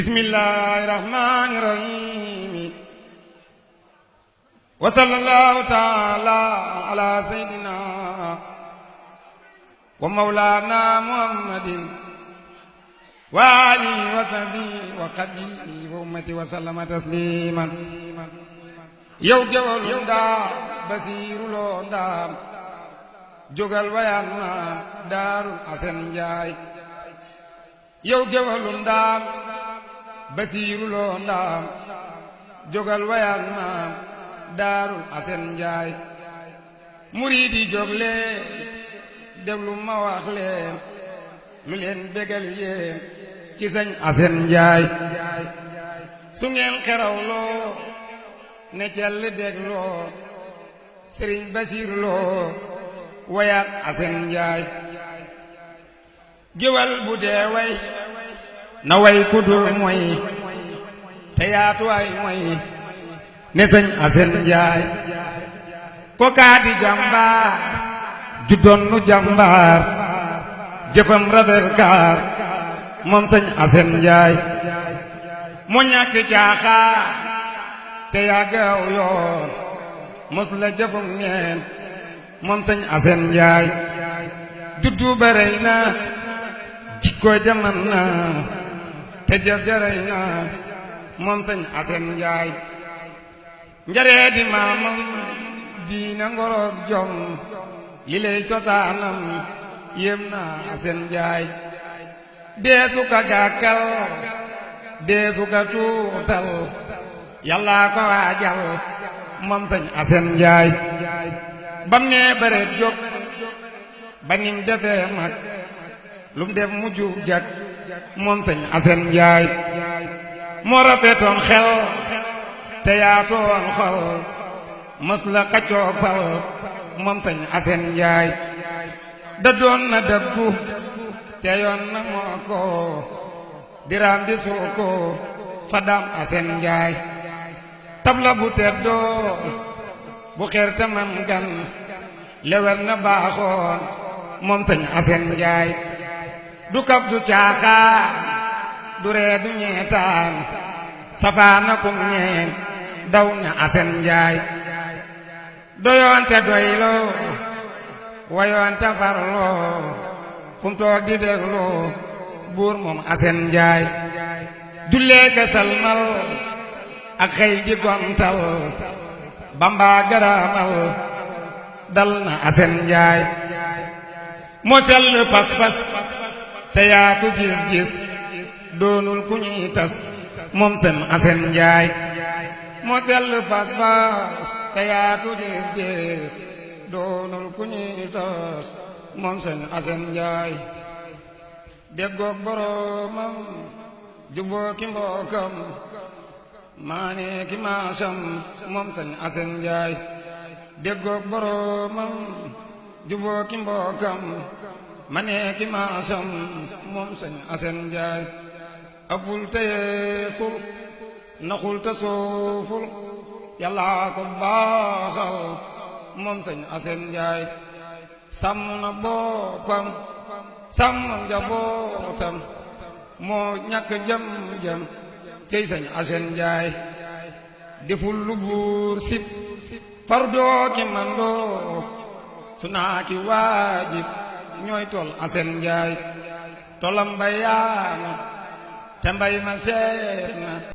bismillahi rahmani rahim wa sallallahu taala ala sayyidina wa mawlana muhammadin wa alihi wa sahbihi wa qadimihi wa ummati wa sallama tasliman yow gewal ndaam basiiru loo ndaam jógal wayaan ma daarul asen njaay yow gewalu ndaam basiiru loo ndaam jógal wayaan ma daarul asen njaay muriidi jóg leen déglu ma wax leen lu leen bégal yéen ci sëñ asen njaay su ngeen xerawloo ne cell dégloo sëriñ basiir loo wayaat asen njaay géwal bu dee way na way ku dul moy te yaatu ay moy ne sëñ asen njaay ko kaadi jàmbaar ju doonu jàmbaar jëfam rafet kaar moom sëñ asen njaay mu ñàkk caaxaar te yàggaw yoon mos la jëfum ñeen moom sëñ asen njaay juddu barey na jikko jaman na te jëf jarey na moom sëñ asen njaay njaree di maamam diina ngoroog jom li lay cosaanam yéem na asen njaay deesu ka gàkkal deesu ka tuutal yàlla ko waajal moom sëñ asen njaay bam nee bëreet jóg ba nim defee mag lum def mu jub jag moom sëñ asen njaay moo rafetoon xel te yaatoon xol mës la xaccoo pal moom sëñ asen njaay da doon na dëggu te yoon na moo ko diraam di suu ko fa daam asen njaay tabla bu teddoo bu xeer te man gan lewer na baaxoon moom sëñ asen njaay du kaf du caaxaan du ree du ñeetaan safaana kum ñeen daw na asen njaay doyoonte doyloo wayoonte farloo fum toog di dégloo buur moom asen njaay jullee ka salmal ak xëy di gontal bamba garamal dal na asen njaay moo sell pas-pas te yaatu gis-gis doonul ku ñuy tas moom sëñ asen njaay moo sell pas-pas te yaatu gis-gis doonul ku ñuy tas moom sëñ asen njaay déggoog boroomam juboo ki mbookam maane ki maasam moom sëñ asen njaay déggoog boroomam juboo ki mbookam maane ki maasam moom sëñ asen njaay abul te yeesul naxul te sooful yàlla ko baaxal moom sëñ asen njaay sàmm na boppam sàmm njabootam moo ñàkk jëm cey sëñ asen njaay deful lu buur sip fardoo ki mandoo su naa ki waajib ñooy tol asen njaay tolam ba yaana te mbay ma seet na